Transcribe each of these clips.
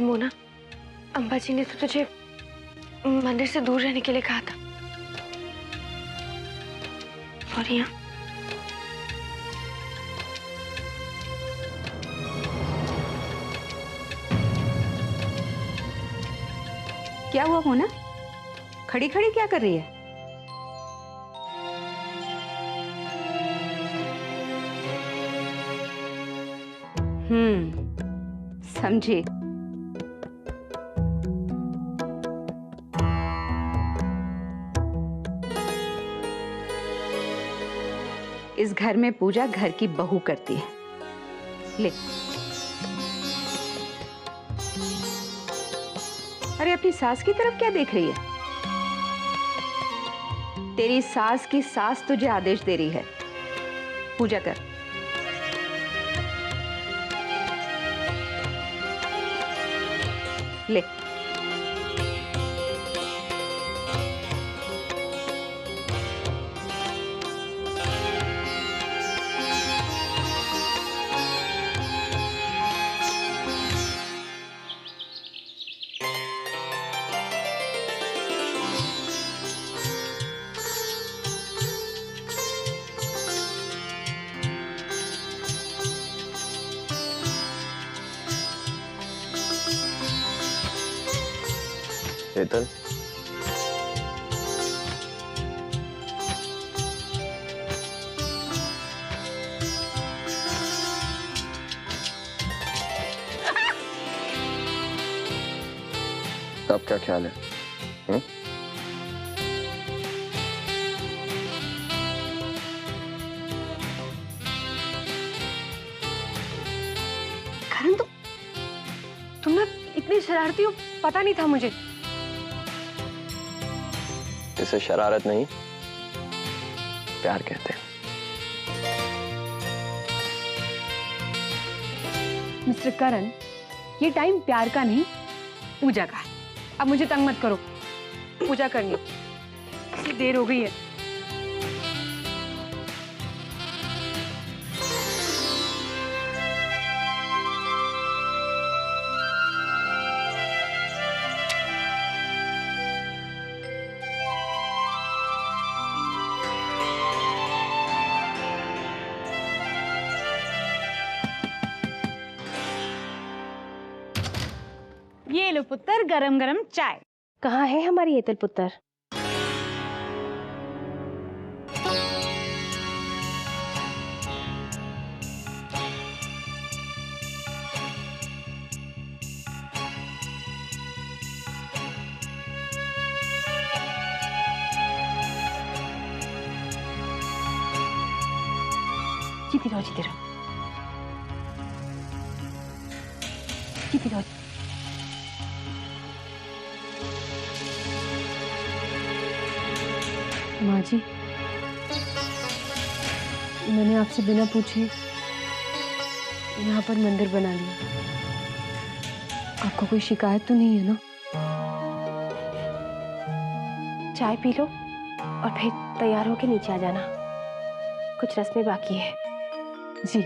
मोना, अम्बा जी ने तो तुझे मंदिर से दूर रहने के लिए कहा था। और यहाँ क्या हुआ मोना? खड़ी खड़ी क्या कर रही है? समझी। इस घर में पूजा घर की बहू करती है। ले। अरे अपनी सास की तरफ क्या देख रही है? तेरी सास की सास तुझे आदेश दे रही है, पूजा कर। ले। हेतल, अब क्या ख्याल है? करण, तुम ना इतनी शरारती हो, पता नहीं था मुझे। इसे शरारत नहीं, प्यार कहते हैं। मिस्टर करण, ये टाइम प्यार का नहीं, पूजा का है। अब मुझे तंग मत करो, पूजा करनी है, इतनी देर हो गई है। ये लो पुत्र, गरम गरम चाय। कहाँ है हमारी हेतल पुत्र? जीती रहो, जीती रहो, जीती रहो। माँ जी, मैंने आपसे बिना पूछे यहाँ पर मंदिर बना लिया। आपको कोई शिकायत तो नहीं है ना? चाय पी लो और फिर तैयार होके नीचे आ जाना, कुछ रस्में बाकी है। जी।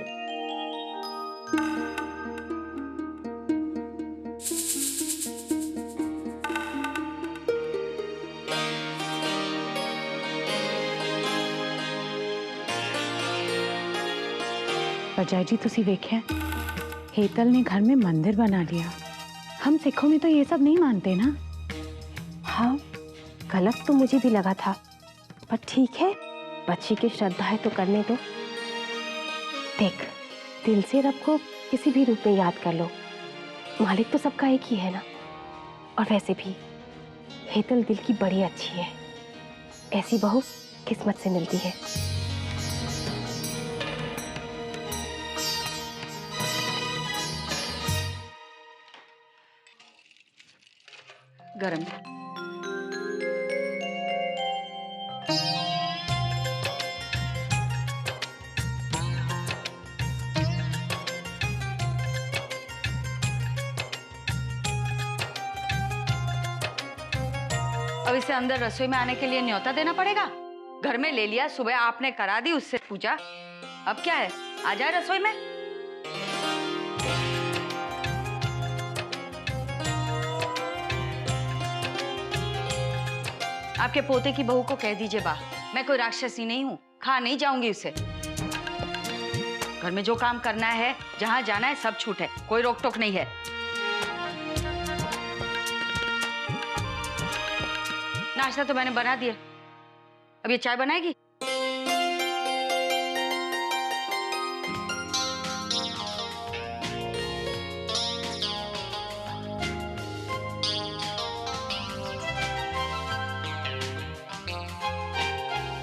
अजय जी, तुसी वेख्या, हेतल ने घर में मंदिर बना लिया। हम सिखों में तो ये सब नहीं मानते ना। हाँ, गलत तो मुझे भी लगा था, पर ठीक है, बच्ची की श्रद्धा है तो करने दो। देख, दिल से रब को किसी भी रूप में याद कर लो, मालिक तो सबका एक ही है ना। और वैसे भी हेतल दिल की बड़ी अच्छी है, ऐसी बहू किस्मत से मिलती है। गरम। अब इसे अंदर रसोई में आने के लिए न्योता देना पड़ेगा। घर में ले लिया, सुबह आपने करा दी उससे पूजा, अब क्या है, आ जाए रसोई में। आपके पोते की बहू को कह दीजिए बा, मैं कोई राक्षसी नहीं हूँ, खा नहीं जाऊंगी उसे। घर में जो काम करना है, जहाँ जाना है, सब छूट है, कोई रोक टोक नहीं है। नाश्ता तो मैंने बना दिया, अब ये चाय बनाएगी?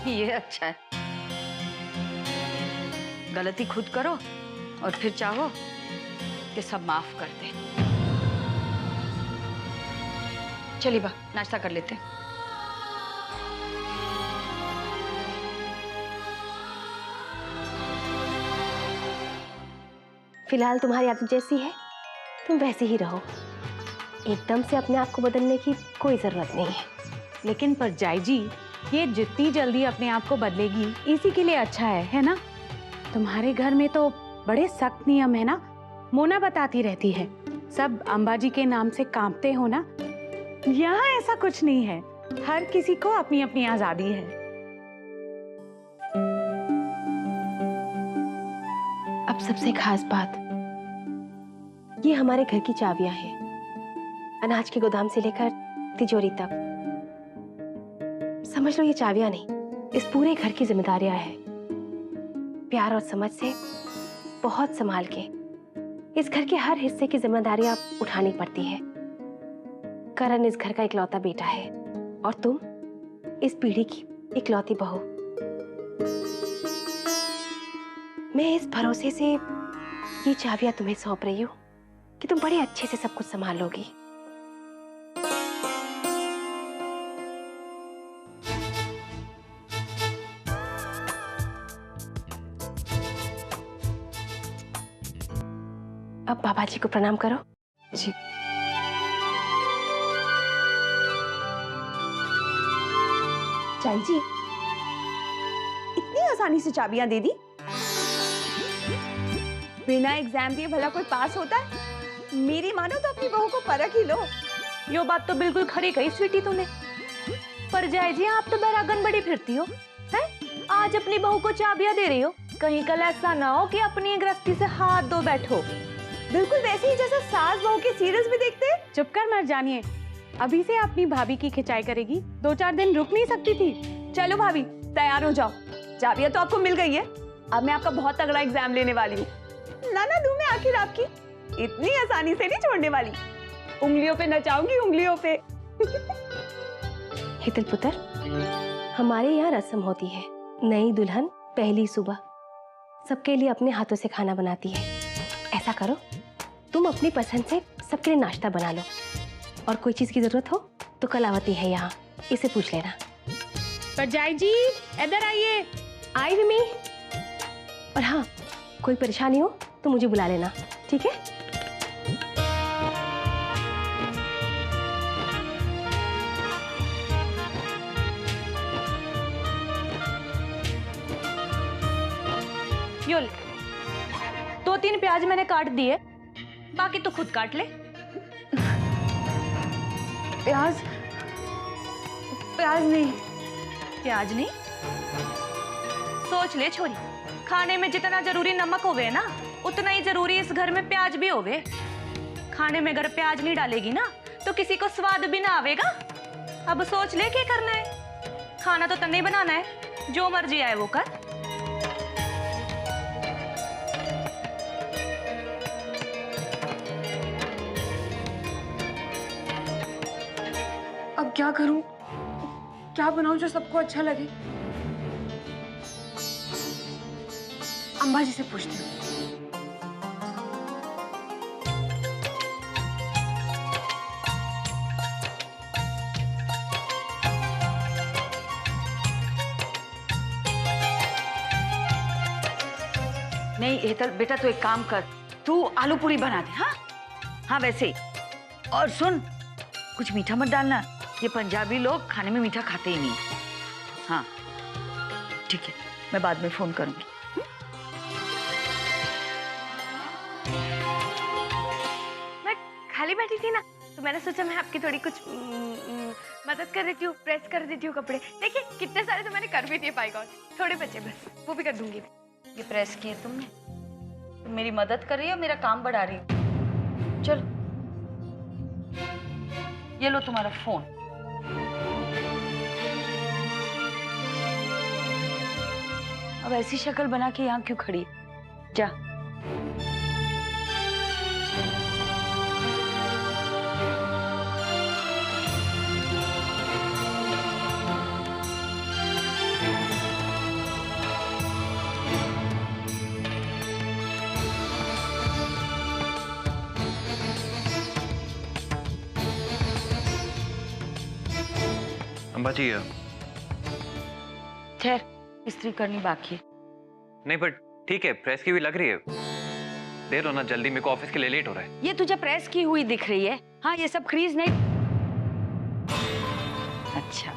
ये अच्छा है, गलती खुद करो और फिर चाहो कि सब माफ कर दे। चलिए बा, नाश्ता कर लेते हैं। फिलहाल तुम्हारी आदत जैसी है तुम वैसे ही रहो, एकदम से अपने आप को बदलने की कोई जरूरत नहीं है। लेकिन परजाई जी, ये जितनी जल्दी अपने आप को बदलेगी इसी के लिए अच्छा है ना? तुम्हारे घर में तो बड़े सख्त नियम है ना, मोना बताती रहती है, सब अंबाजी के नाम से कांपते हो ना। यहाँ ऐसा कुछ नहीं है, हर किसी को अपनी अपनी आजादी है। अब सबसे खास बात, ये हमारे घर की चाबियां हैं, अनाज के गोदाम से लेकर तिजोरी तक। समझ लो ये चाबियां नहीं, इस पूरे घर की जिम्मेदारियां हैं। प्यार और समझ से बहुत संभाल के इस घर के हर हिस्से की जिम्मेदारियां उठानी पड़ती है। करण इस घर का इकलौता बेटा है और तुम इस पीढ़ी की इकलौती बहू। मैं इस भरोसे से ये चाबियां तुम्हें सौंप रही हूँ कि तुम बड़े अच्छे से सब कुछ संभाल लोगी। अब बाबा जी को प्रणाम करो। जी। चाई जी, इतनी आसानी से चाबियां दे दी? बिना एग्जाम दिए भला कोई पास होता है? मेरी मानो तो अपनी बहू को परख ही लो। यो बात तो बिल्कुल खरी कही स्वीटी तूने। परजाई जी, आप तो बैरागन बड़ी फिरती हो, हैं? आज अपनी बहू को चाबियां दे रही हो, कहीं कल ऐसा ना हो कि अपनी गृहस्थी से हाथ धो बैठो। बिल्कुल वैसे ही जैसा सास बहू के सीरियल्स में देखते हैं। चुप कर मर जानिए, अभी से अपनी भाभी की खिंचाई करेगी, 2-4 दिन रुक नहीं सकती थी। चलो भाभी, तैयार हो जाओ, चाबियां तो आपको मिल गई है। अब मैं आपका बहुत तगड़ा एग्जाम लेने वाली हूँ। नाना दूं मैं आखिर आपकी, इतनी आसानी से नहीं छोड़ने वाली। उंगलियों पे नचाऊंगी, उंगलियों पे। हितल पुत्र, हमारे यहाँ रस्म होती है, नई दुल्हन पहली सुबह सबके लिए अपने हाथों से खाना बनाती है। ऐसा करो, तुम अपनी पसंद से सबके लिए नाश्ता बना लो, और कोई चीज की जरूरत हो तो कलावती है यहाँ, इसे पूछ लेना। परजाई जी, इधर आइए। आई विमी। और हाँ, कोई परेशानी हो तो मुझे बुला लेना, ठीक है? यो ले, 2-3 प्याज मैंने काट दिए, बाकी तो खुद काट ले। प्याज? प्याज नहीं। प्याज नहीं? सोच ले छोरी, खाने में जितना जरूरी नमक होवे ना, उतना ही जरूरी इस घर में प्याज भी होवे। खाने में अगर प्याज नहीं डालेगी ना तो किसी को स्वाद भी ना आवेगा। अब सोच ले क्या करना है। खाना तो तन्ने ही बनाना है, जो मर्जी आए वो कर। अब क्या करूं? क्या बनाऊं जो सबको अच्छा लगे? अंबाजी से पूछती हूँ। नहीं हेतल बेटा, तू एक काम कर, तू आलू पूरी बना दे। हाँ हाँ, वैसे ही। और सुन, कुछ मीठा मत डालना, ये पंजाबी लोग खाने में मीठा खाते ही नहीं। हाँ ठीक है, मैं बाद में फोन करूंगी। मैं खाली बैठी थी ना, तो मैंने सोचा मैं आपकी थोड़ी कुछ मदद कर देती हूँ, प्रेस कर देती हूँ कपड़े। देखिए कितने सारे तो मैंने कर भी दिए पाएगा, थोड़े बचे बस, वो भी कर दूंगी। ये प्रेस किए तुमने? तुम मेरी मदद कर रही हो, मेरा काम बढ़ा रही हो। चलो ये लो तुम्हारा फोन। अब ऐसी शक्ल बना के यहाँ क्यों खड़ी? जा। अम्बा जी ठहर, इस्त्री करनी बाकी है। नहीं पर ठीक है, प्रेस की भी लग रही है। देर हो ना, जल्दी, मेरे को ऑफिस के लिए लेट हो रहा है। ये तुझे प्रेस की हुई दिख रही है? हाँ, ये सब क्रीज नहीं। अच्छा,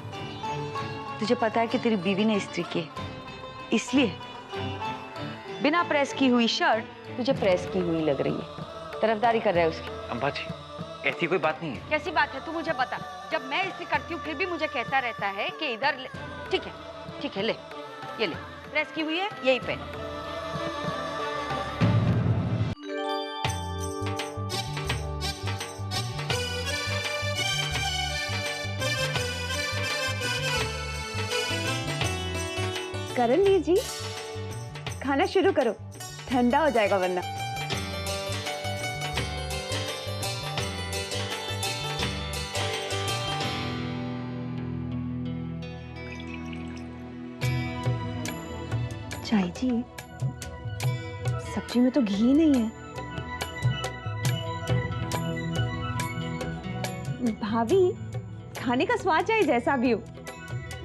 तुझे पता है कि तेरी बीवी ने इस्त्री की, इसलिए बिना प्रेस की हुई शर्ट तुझे प्रेस की हुई लग रही है। तरफदारी कर रहा है उसकी। अम्बा जी ऐसी कोई बात नहीं है। कैसी बात है, तू मुझे बता। जब मैं इस्त्री करती हूँ फिर भी मुझे कहता रहता है कि इधर ले। ठीक है, ले ये ले, प्रेस की हुई है, यही पहन। करणवीर जी, खाना शुरू करो, ठंडा हो जाएगा वरना। चाय जी, सब्जी में तो घी नहीं है। भाभी, खाने का स्वाद चाहे जैसा भी हो,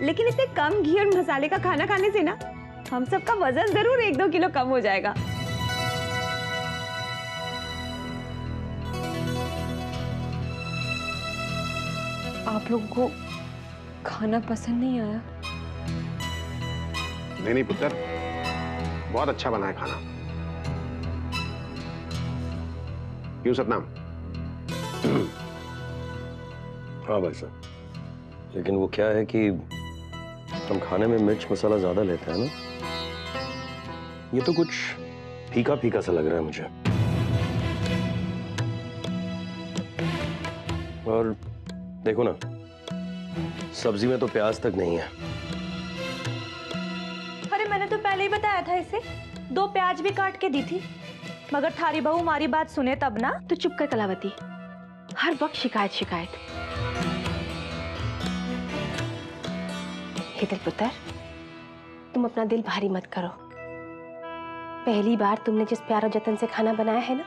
लेकिन इतने कम घी और मसाले का खाना खाने से ना हम सबका वजन जरूर 1-2 किलो कम हो जाएगा। आप लोगों को खाना पसंद नहीं आया? नहीं पुत्र, बहुत अच्छा बना है खाना। क्यों सतनाम? हाँ भाई साहब, लेकिन वो क्या है कि हम खाने में मिर्च मसाला ज्यादा लेते हैं ना, ये तो कुछ फीका फीका सा लग रहा है मुझे। और देखो ना, सब्जी में तो प्याज तक नहीं है। अरे मैंने तो पहले ही बताया था इसे, 2 प्याज भी काट के दी थी, मगर थारी बहू हमारी बात सुने तब ना। तो चुप कर कलावती, हर वक्त शिकायत शिकायत। हेतल पुत्र, तुम अपना दिल भारी मत करो। पहली बार तुमने जिस प्यार और जतन से खाना बनाया है ना,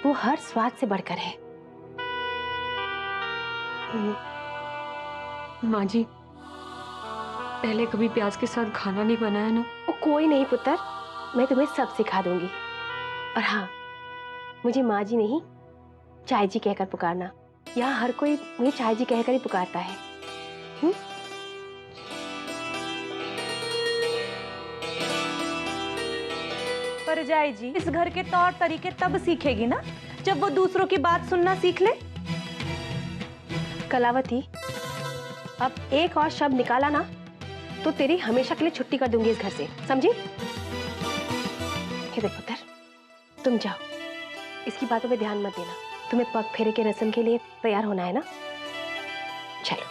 वो हर स्वाद से बढ़कर है। माँ जी, पहले कभी प्याज के साथ खाना नहीं बनाया ना। वो कोई नहीं पुत्र, मैं तुम्हें सब सिखा दूंगी। और हाँ, मुझे माँ जी नहीं, चाय जी कहकर पुकारना। यहाँ हर कोई मुझे चाय जी कहकर ही पुकारता है। पर जाई जी, इस घर के तौर तरीके तब सीखेगी ना जब वो दूसरों की बात सुनना सीख ले। कलावती, अब एक और शब्द निकाला ना तो तेरी हमेशा के लिए छुट्टी कर दूंगी इस घर से, समझी? हे देख पुत्र, तुम जाओ, इसकी बातों पे ध्यान मत देना। तुम्हें पग फेरे के रस्म के लिए तैयार होना है ना। चलो।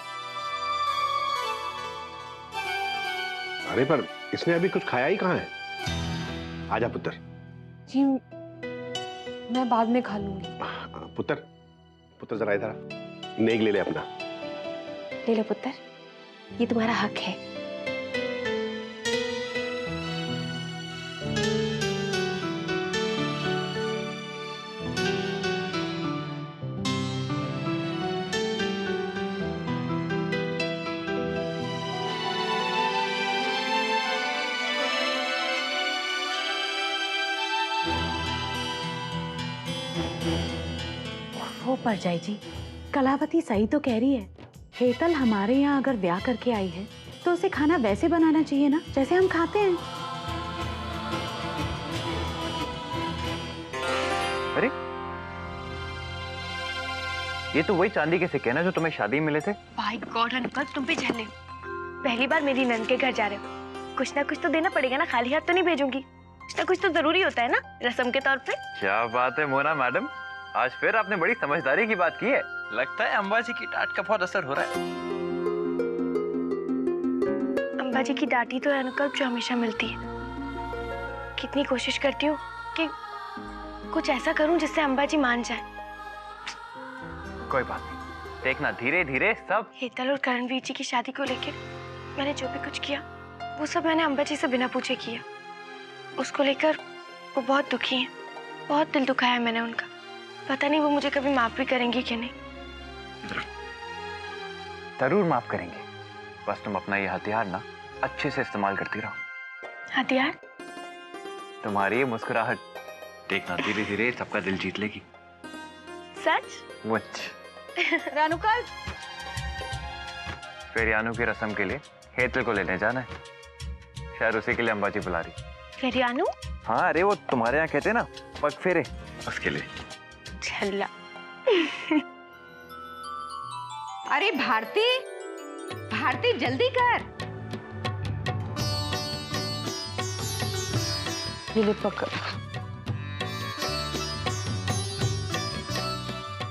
अरे पर इसने अभी कुछ खाया ही कहाँ है? आजा पुत्र। जी, मैं बाद में खा लूंगी। पुत्र जरा इधर आ, नेक ले ले अपना। ले लो पुत्र, ये तुम्हारा हक है। वो परजाई जी, कलावती सही तो कह रही है। हेतल हमारे यहाँ अगर ब्याह करके आई है तो उसे खाना वैसे बनाना चाहिए ना जैसे हम खाते हैं। अरे ये तो वही चांदी के सिक्के ना जो तुम्हें शादी में मिले थे। बाय गॉड अंकल, तुम भी झल्ले हो। पहली बार मेरी नंद के घर जा रहे हो, कुछ ना कुछ तो देना पड़ेगा ना, खाली हाथ तो नहीं भेजूंगी। कुछ ना कुछ तो जरूरी होता है ना, रस्म के तौर पे। क्या बात है मोना मैडम, आज फिर आपने बड़ी समझदारी की बात की है। लगता है अंबाजी की डांट का बहुत असर हो रहा है। अंबाजी की डांटी तो है अंकल जो हमेशा मिलती है। कितनी कोशिश करती हूँ कि कुछ ऐसा करूं जिससे अंबाजी मान जाए। कोई बात नहीं, देखना धीरे धीरे सब। हेतल और करणवीर जी की शादी को लेकर मैंने जो भी कुछ किया वो सब मैंने अंबाजी से बिना पूछे किया। उसको लेकर वो बहुत दुखी हैं, बहुत दिल दुखाया है मैंने उनका। पता नहीं वो मुझे कभी माफ भी करेंगी कि नहीं। जरूर माफ करेंगे, बस तुम अपना ये हथियार ना अच्छे से इस्तेमाल करती रहो। हथियार? तुम्हारी ये मुस्कुराहट देखना धीरे धीरे सबका दिल जीत लेगी। सच? मुझ रानुकाल, फिर यानू की रस्म के लिए हेतल को लेने जाना है, शायद उसी के लिए अंबाजी बुला रही। फेरियानु? हाँ, अरे वो तुम्हारे यहाँ कहते हैं ना पग फेरे, उसके लिए। छल्ला। अरे भारती, भारती जल्दी कर। ये ले पकड़,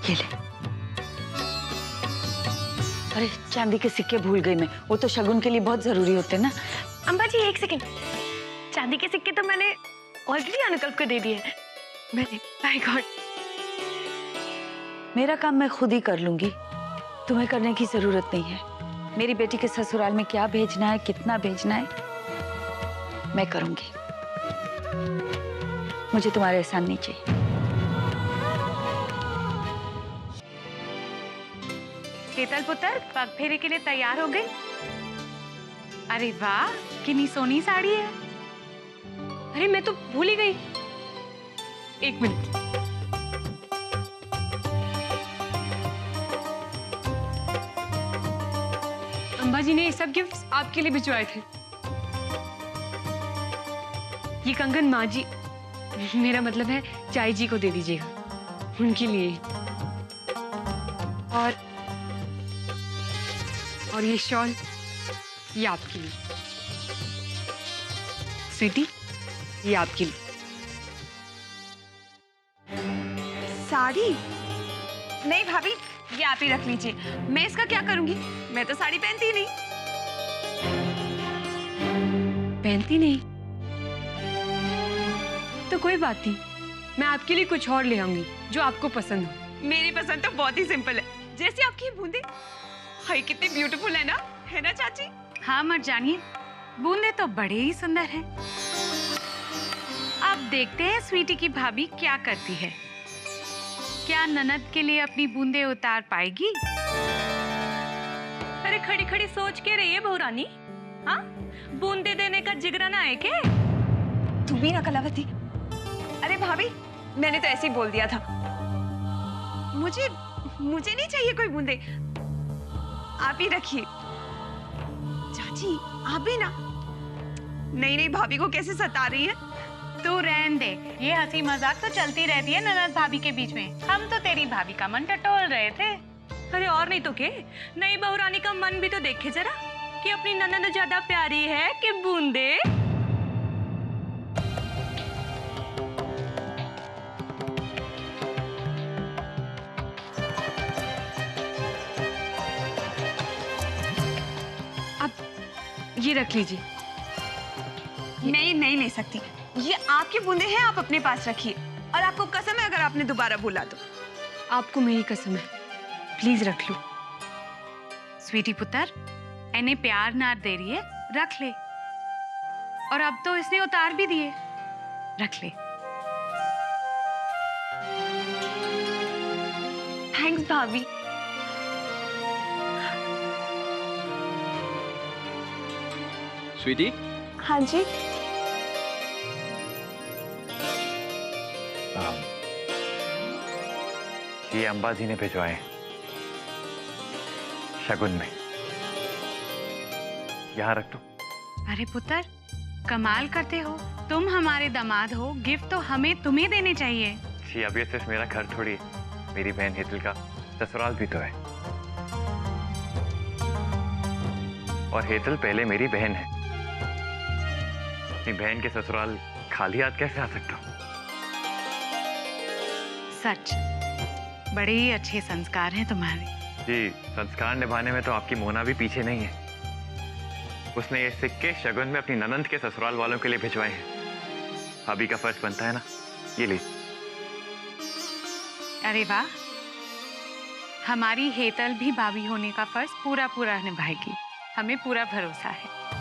ये ले। अरे चांदी के सिक्के भूल गई मैं, वो तो शगुन के लिए बहुत जरूरी होते हैं ना। अंबाजी एक सेकंड, चांदी के सिक्के तो मैंने ऑलरेडी अनुकल्प को दे दिए। मैंने, बाय गॉड। मेरा काम मैं खुद ही कर लूंगी, तुम्हें करने की जरूरत नहीं है। मेरी बेटी के ससुराल में क्या भेजना है, कितना भेजना है, मैं करूंगी। मुझे तुम्हारे एहसान नहीं चाहिए। हेतल पुत्र, पग फेरे के लिए तैयार हो गई? अरे वाह, कितनी सोनी साड़ी है। अरे मैं तो भूल ही गई। एक मिनट। अंबाजी ने ये सब गिफ्ट्स आपके लिए भिजवाए थे। ये कंगन माँ जी, मेरा मतलब है चाय जी को दे दीजिएगा, उनके लिए। और ये शॉल, ये आपके लिए। स्वीटी, ये आपके लिए। साड़ी? नहीं भाभी, ये आप ही रख लीजिए। मैं इसका क्या करूंगी? मैं तो साड़ी पहनती ही नहीं। पहनती नहीं तो कोई बात नहीं, मैं आपके लिए कुछ और ले आऊंगी जो आपको पसंद हो। मेरी पसंद तो बहुत ही सिंपल है, जैसे आपकी बूंदे। हाय कितनी ब्यूटीफुल है ना चाची? हाँ मत जानिए, बूंदे तो बड़े ही सुंदर हैं। अब देखते हैं स्वीटी की भाभी क्या करती है। क्या ननद के लिए अपनी बूंदे उतार पाएगी? अरे खड़ी खड़ी सोच के रही है बहुरानी। हाँ, बूंदे देने का जिगरा ना है क्या? तू भी ना कलावती। अरे भाभी, मैंने तो ऐसे ही बोल दिया था। मुझे नहीं चाहिए कोई बूंदे, आप ही रखिए। चाची आप भी ना। नहीं भाभी को कैसे सता रही है? तू रहन दे, ये हंसी मजाक तो चलती रहती है ननद भाभी के बीच में। हम तो तेरी भाभी का मन टटोल रहे थे। अरे और नहीं तो के, नई बहुरानी का मन भी तो देखे जरा कि अपनी ननद ज्यादा प्यारी है कि बूंदे। ये रख लीजिए। नहीं ले सकती, ये आपके बूंदे हैं, आप अपने पास रखिए। और आपको कसम है अगर आपने दोबारा बोला तो। आपको मेरी कसम है, प्लीज रख लो। स्वीटी पुत्र, इन्हें प्यार नार दे रही है, रख ले। और अब तो इसने उतार भी दिए, रख ले। थैंक्स भाभी। स्वीटी, हाँ जी। ये अंबाजी ने भिजवाए शगुन में, यहाँ रख दो। अरे पुत्र, कमाल करते हो, तुम हमारे दामाद हो, गिफ्ट तो हमें तुम्हें देने चाहिए। जी अब ये सिर्फ मेरा घर थोड़ी है, मेरी बहन हेतल का ससुराल भी तो है। और हेतल पहले मेरी बहन है। अपनी बहन के ससुराल खाली हाथ कैसे आ सकता हूँ? सच, बड़े ही अच्छे संस्कार हैं तुम्हारे। जी, संस्कार निभाने में तो आपकी मोना भी पीछे नहीं है। उसने ये सिक्के शगुन में अपनी ननंद के ससुराल वालों के लिए भिजवाए हैं। भाभी का फर्ज बनता है ना, ये ली। अरे वाह, हमारी हेतल भी भाभी होने का फर्ज पूरा पूरा निभाएगी, हमें पूरा भरोसा है।